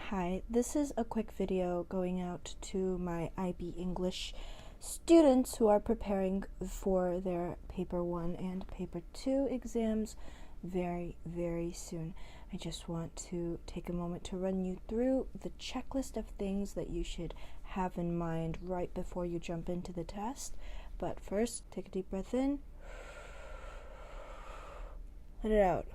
Hi, this is a quick video going out to my IB English students who are preparing for their Paper 1 and Paper 2 exams very, very soon. I just want to take a moment to run you through the checklist of things that you should have in mind right before you jump into the test. But first, take a deep breath in, let it out.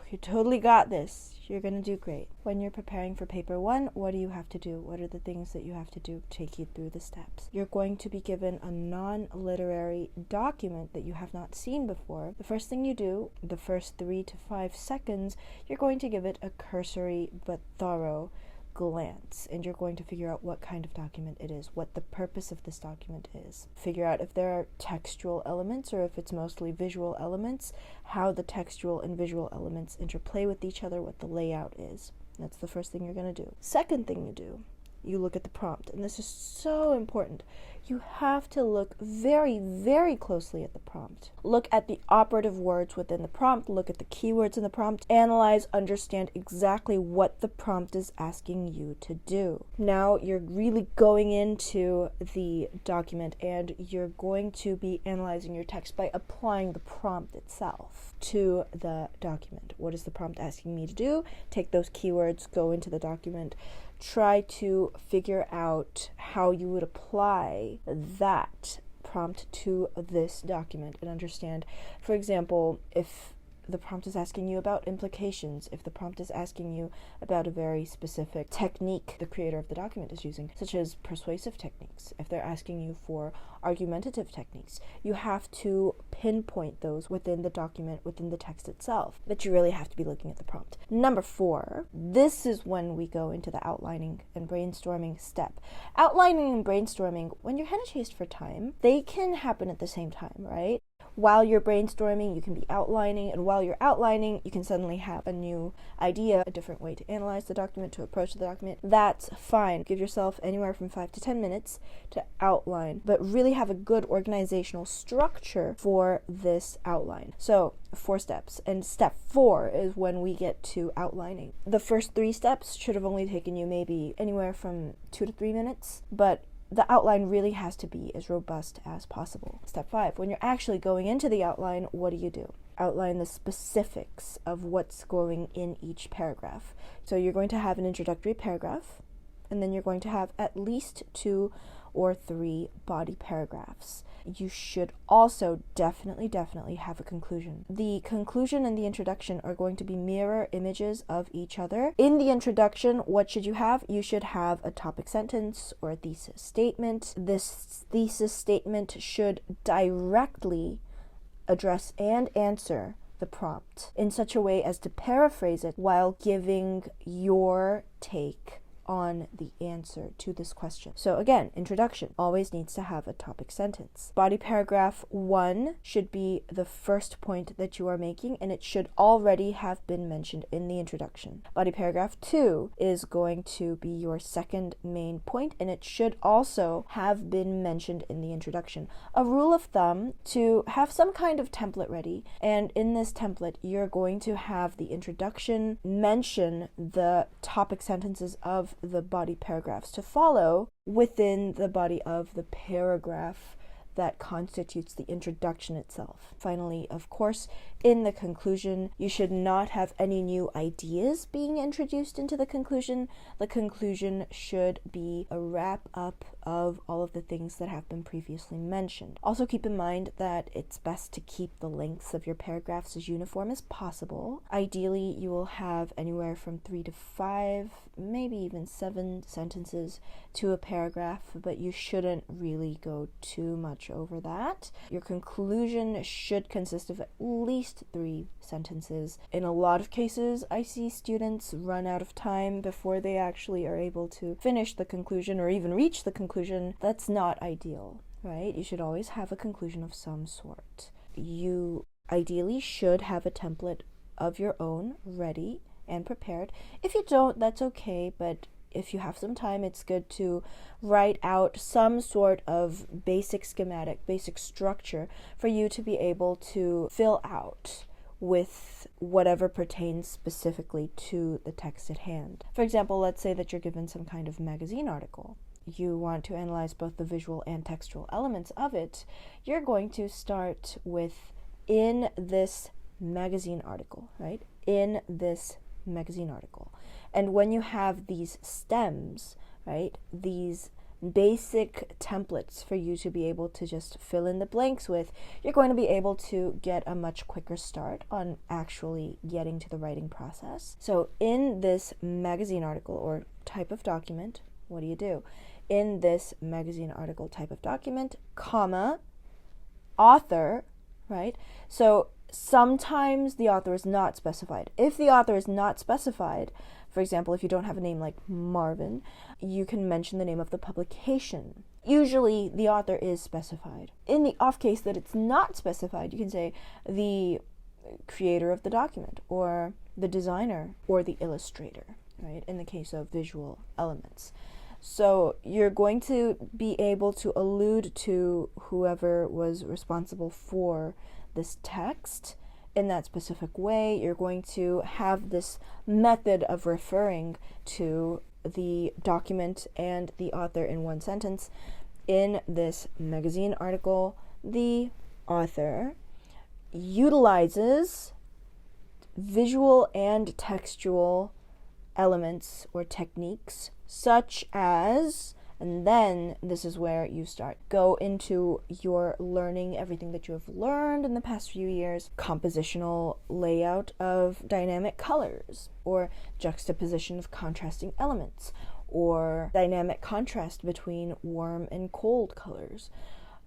You totally got this. You're going to do great. When you're preparing for Paper 1, what do you have to do? What are the things that you have to do to take you through the steps? You're going to be given a non-literary document that you have not seen before. The first thing you do, the first 3 to 5 seconds, you're going to give it a cursory but thorough glance, and you're going to figure out what kind of document it is, what the purpose of this document is. Figure out if there are textual elements or if it's mostly visual elements, how the textual and visual elements interplay with each other, what the layout is. That's the first thing you're going to do. Second thing you do, you look at the prompt, and this is so important. You have to look very, very closely at the prompt. Look at the operative words within the prompt, look at the keywords in the prompt, analyze, understand exactly what the prompt is asking you to do. Now you're really going into the document and you're going to be analyzing your text by applying the prompt itself to the document. What is the prompt asking me to do? Take those keywords, go into the document, try to figure out how you would apply that prompt to this document and understand, for example, if the prompt is asking you about implications, if the prompt is asking you about a very specific technique the creator of the document is using, such as persuasive techniques, if they're asking you for argumentative techniques, you have to pinpoint those within the document, within the text itself, but you really have to be looking at the prompt. Number 4, this is when we go into the outlining and brainstorming step. Outlining and brainstorming, when you're kind of chased for time, they can happen at the same time, right? While you're brainstorming, you can be outlining, and while you're outlining, you can suddenly have a new idea, a different way to analyze the document, to approach the document. That's fine. Give yourself anywhere from 5 to 10 minutes to outline, but really have a good organizational structure for this outline. So 4 steps, and step 4 is when we get to outlining. The first 3 steps should have only taken you maybe anywhere from 2 to 3 minutes, but the outline really has to be as robust as possible. Step 5, when you're actually going into the outline, what do? Outline the specifics of what's going in each paragraph. So you're going to have an introductory paragraph, and then you're going to have at least 2 or 3 body paragraphs. You should also definitely have a conclusion. The conclusion and the introduction are going to be mirror images of each other. In the introduction, what should you have? You should have a topic sentence or a thesis statement. This thesis statement should directly address and answer the prompt in such a way as to paraphrase it while giving your take on the answer to this question. So again, introduction always needs to have a topic sentence. Body paragraph 1 should be the first point that you are making, and it should already have been mentioned in the introduction. Body paragraph 2 is going to be your second main point, and it should also have been mentioned in the introduction. A rule of thumb to have some kind of template ready, and in this template you're going to have the introduction mention the topic sentences of the body paragraphs to follow within the body of the paragraph that constitutes the introduction itself. Finally, of course, in the conclusion, you should not have any new ideas being introduced into the conclusion. The conclusion should be a wrap up of all of the things that have been previously mentioned. Also keep in mind that it's best to keep the lengths of your paragraphs as uniform as possible. Ideally, you will have anywhere from 3 to 5, maybe even 7 sentences to a paragraph, but you shouldn't really go too much over that. Your conclusion should consist of at least 3 sentences. In a lot of cases, I see students run out of time before they actually are able to finish the conclusion or even reach the conclusion. That's not ideal, right? You should always have a conclusion of some sort. You ideally should have a template of your own ready and prepared. If you don't, that's okay, but if you have some time, it's good to write out some sort of basic schematic, basic structure for you to be able to fill out with whatever pertains specifically to the text at hand. For example, let's say that you're given some kind of magazine article. You want to analyze both the visual and textual elements of it. You're going to start with in this magazine article, right? In this magazine article. And when you have these stems, right, these basic templates for you to be able to just fill in the blanks with, you're going to be able to get a much quicker start on actually getting to the writing process. So in this magazine article or type of document, what do? In this magazine article type of document, comma, author, right? So sometimes the author is not specified. If the author is not specified, for example, if you don't have a name like Marvin, you can mention the name of the publication. Usually the author is specified. In the off case that it's not specified, you can say the creator of the document or the designer or the illustrator, right? In the case of visual elements. So you're going to be able to allude to whoever was responsible for this text in that specific way. You're going to have this method of referring to the document and the author in one sentence. In this magazine article, the author utilizes visual and textual elements or techniques such as, and then this is where you start. Go into your learning, everything that you have learned in the past few years, compositional layout of dynamic colors, or juxtaposition of contrasting elements, or dynamic contrast between warm and cold colors.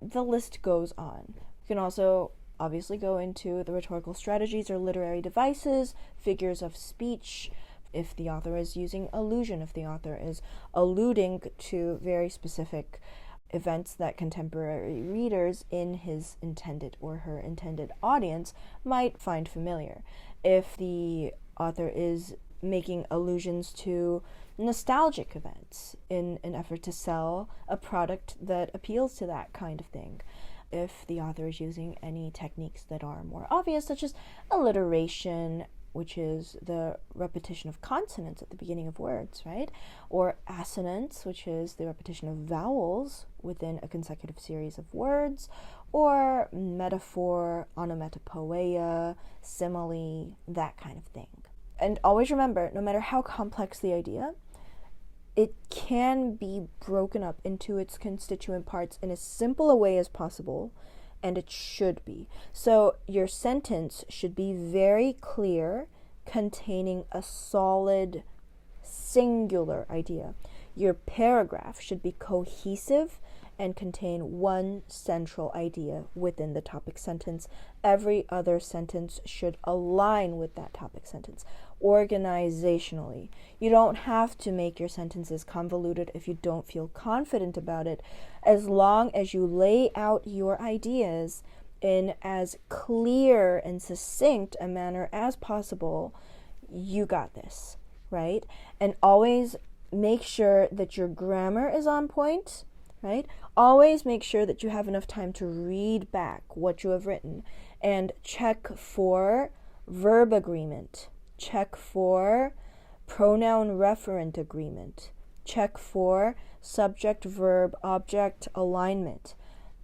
The list goes on. You can also obviously go into the rhetorical strategies or literary devices, figures of speech, if the author is using allusion, if the author is alluding to very specific events that contemporary readers in his intended or her intended audience might find familiar. If the author is making allusions to nostalgic events in an effort to sell a product that appeals to that kind of thing. If the author is using any techniques that are more obvious, such as alliteration, which is the repetition of consonants at the beginning of words, right? Or assonance, which is the repetition of vowels within a consecutive series of words, or metaphor, onomatopoeia, simile, that kind of thing. And always remember, no matter how complex the idea, it can be broken up into its constituent parts in as simple a way as possible, and it should be. So your sentence should be very clear, containing a solid, singular idea. Your paragraph should be cohesive and contain one central idea within the topic sentence. Every other sentence should align with that topic sentence organizationally. You don't have to make your sentences convoluted if you don't feel confident about it. As long as you lay out your ideas in as clear and succinct a manner as possible, you got this, right? And always make sure that your grammar is on point, right? Always make sure that you have enough time to read back what you have written and check for verb agreement. Check for pronoun referent agreement. Check for subject, verb, object alignment.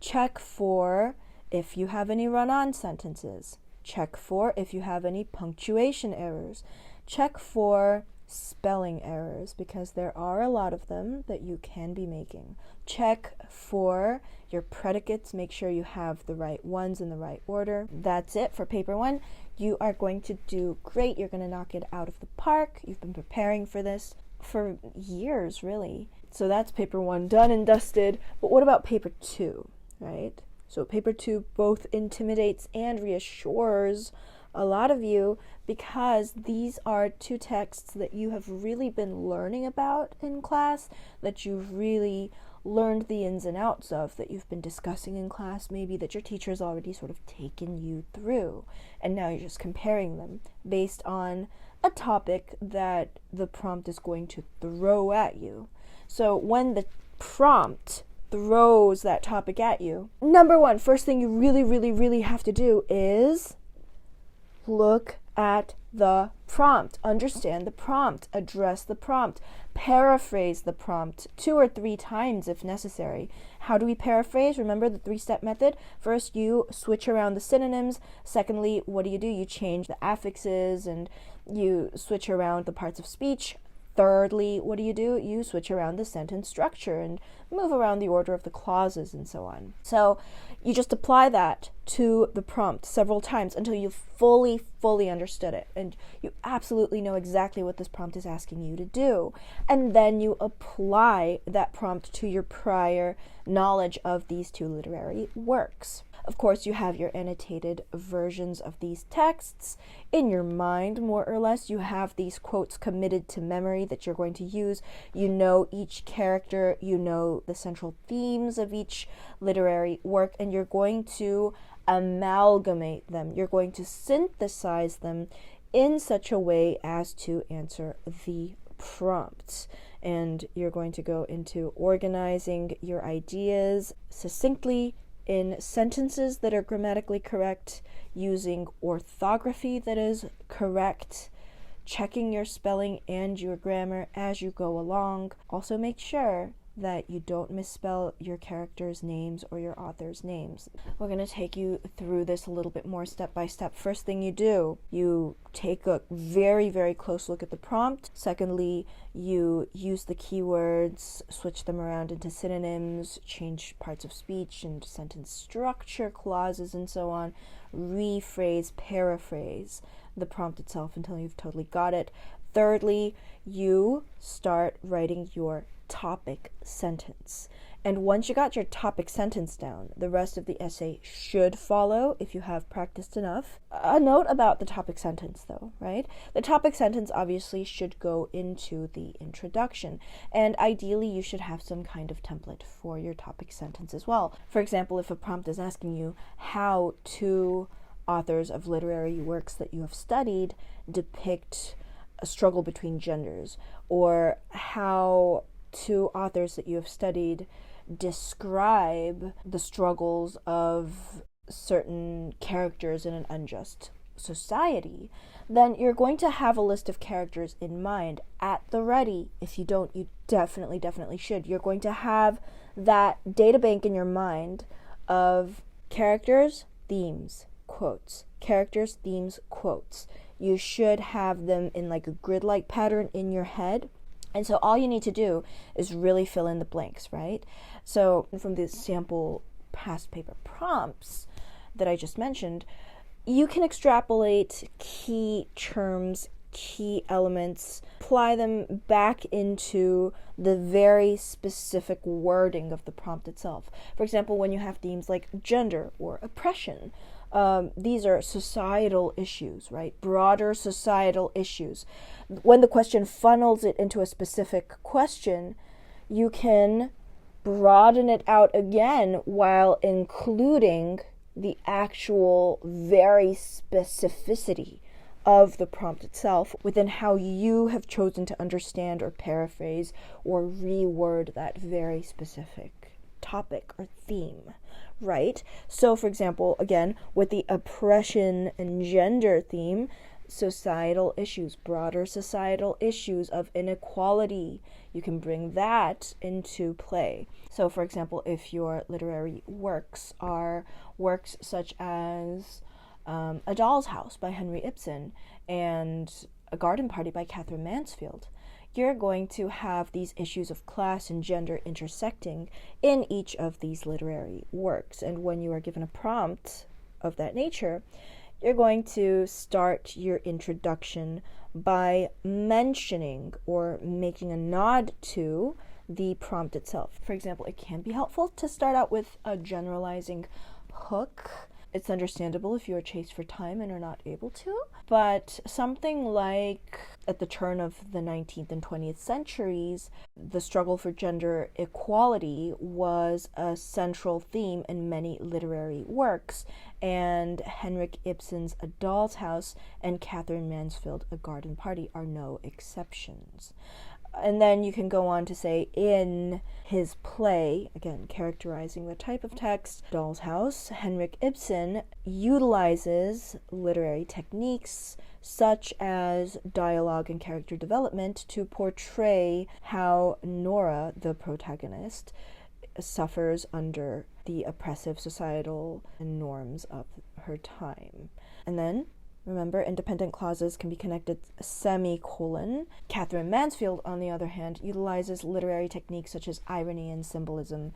Check for if you have any run-on sentences. Check for if you have any punctuation errors. Check for spelling errors, because there are a lot of them that you can be making. Check for your predicates. Make sure you have the right ones in the right order. That's it for paper one. You are going to do great. You're going to knock it out of the park. You've been preparing for this for years, really. So that's paper one done and dusted. But what about paper two, right? So paper two both intimidates and reassures a lot of you, because these are two texts that you have really been learning about in class, that you've really learned the ins and outs of, that you've been discussing in class, maybe that your teacher's already sort of taken you through, and now you're just comparing them based on a topic that the prompt is going to throw at you. So when the prompt throws that topic at you, number one, first thing you really have to do is look at the prompt, understand the prompt, address the prompt, paraphrase the prompt 2 or 3 times if necessary. How do we paraphrase? Remember the 3-step method? First, you switch around the synonyms. Secondly, what do? You change the affixes and you switch around the parts of speech. Thirdly, what do? You switch around the sentence structure and move around the order of the clauses and so on. So you just apply that to the prompt several times until you fully understood it and you absolutely know exactly what this prompt is asking you to do. And then you apply that prompt to your prior knowledge of these 2 literary works. Of course, you have your annotated versions of these texts in your mind, more or less. You have these quotes committed to memory that you're going to use. You know each character, you know the central themes of each literary work, and you're going to amalgamate them. You're going to synthesize them in such a way as to answer the prompt. And you're going to go into organizing your ideas succinctly in sentences that are grammatically correct, using orthography that is correct, checking your spelling and your grammar as you go along. Also make sure that you don't misspell your characters' names or your authors' names. We're going to take you through this a little bit more step by step. First thing you do, you take a very close look at the prompt. Secondly, you use the keywords, switch them around into synonyms, change parts of speech and sentence structure, clauses, and so on. Rephrase, paraphrase the prompt itself until you've totally got it. Thirdly, you start writing your topic sentence. And once you got your topic sentence down, the rest of the essay should follow if you have practiced enough. A note about the topic sentence though, right? The topic sentence obviously should go into the introduction, and ideally you should have some kind of template for your topic sentence as well. For example, if a prompt is asking you how 2 authors of literary works that you have studied depict a struggle between genders, or how 2 authors that you have studied describe the struggles of certain characters in an unjust society, then you're going to have a list of characters in mind at the ready. If you don't, you definitely should. You're going to have that databank in your mind of characters, themes, quotes. Characters, themes, quotes. You should have them in like a grid-like pattern in your head. And so all you need to do is really fill in the blanks, right? So from the sample past paper prompts that I just mentioned, you can extrapolate key terms, key elements, apply them back into the very specific wording of the prompt itself. For example, when you have themes like gender or oppression, these are societal issues, right? Broader societal issues. When the question funnels it into a specific question, you can broaden it out again while including the actual very specificity of the prompt itself within how you have chosen to understand or paraphrase or reword that very specific topic or theme, right? So, for example, again, with the oppression and gender theme, societal issues, broader societal issues of inequality, you can bring that into play. So, for example, if your literary works are works such as A Doll's House by Henry Ibsen and A Garden Party by Catherine Mansfield, you're going to have these issues of class and gender intersecting in each of these literary works. And when you are given a prompt of that nature, you're going to start your introduction by mentioning or making a nod to the prompt itself. For example, it can be helpful to start out with a generalizing hook. It's understandable if you are chased for time and are not able to, but something like at the turn of the 19th and 20th centuries, the struggle for gender equality was a central theme in many literary works, and Henrik Ibsen's A Doll's House and Catherine Mansfield, A Garden Party are no exceptions. And then you can go on to say, in his play, again, characterizing the type of text, Doll's House, Henrik Ibsen utilizes literary techniques such as dialogue and character development to portray how Nora, the protagonist, suffers under the oppressive societal norms of her time. And then, remember, independent clauses can be connected semicolon. Catherine Mansfield, on the other hand, utilizes literary techniques such as irony and symbolism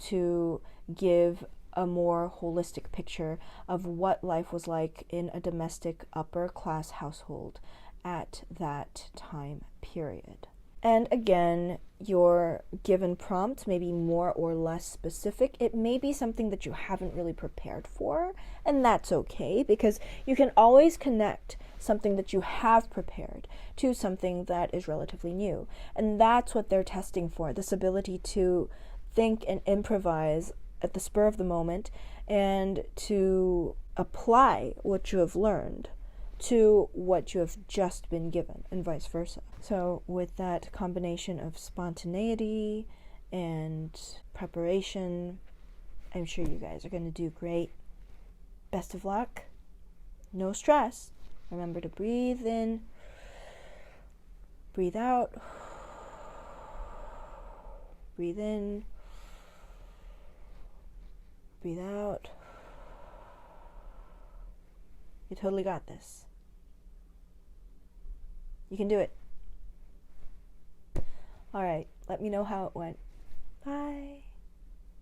to give a more holistic picture of what life was like in a domestic upper-class household at that time period. And again, your given prompt may be more or less specific. It may be something that you haven't really prepared for, and that's okay, because you can always connect something that you have prepared to something that is relatively new. And that's what they're testing for, this ability to think and improvise at the spur of the moment and to apply what you have learned to what you have just been given, and vice versa. So with that combination of spontaneity and preparation, I'm sure you guys are going to do great. Best of luck. No stress. Remember to breathe in, breathe out, breathe in, breathe out. You totally got this. You can do it. All right, let me know how it went. Bye.